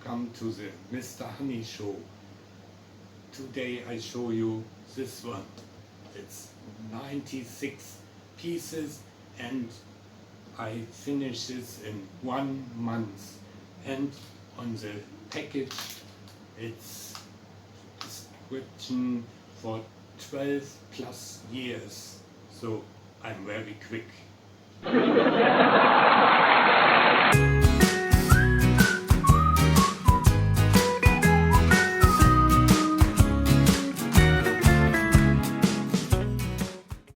welcome to the Mr. Honey Show. Today I show you this one. It's 96 pieces and I finish this in 1 month. And on the package it's description for 12 plus years. So I'm very quick.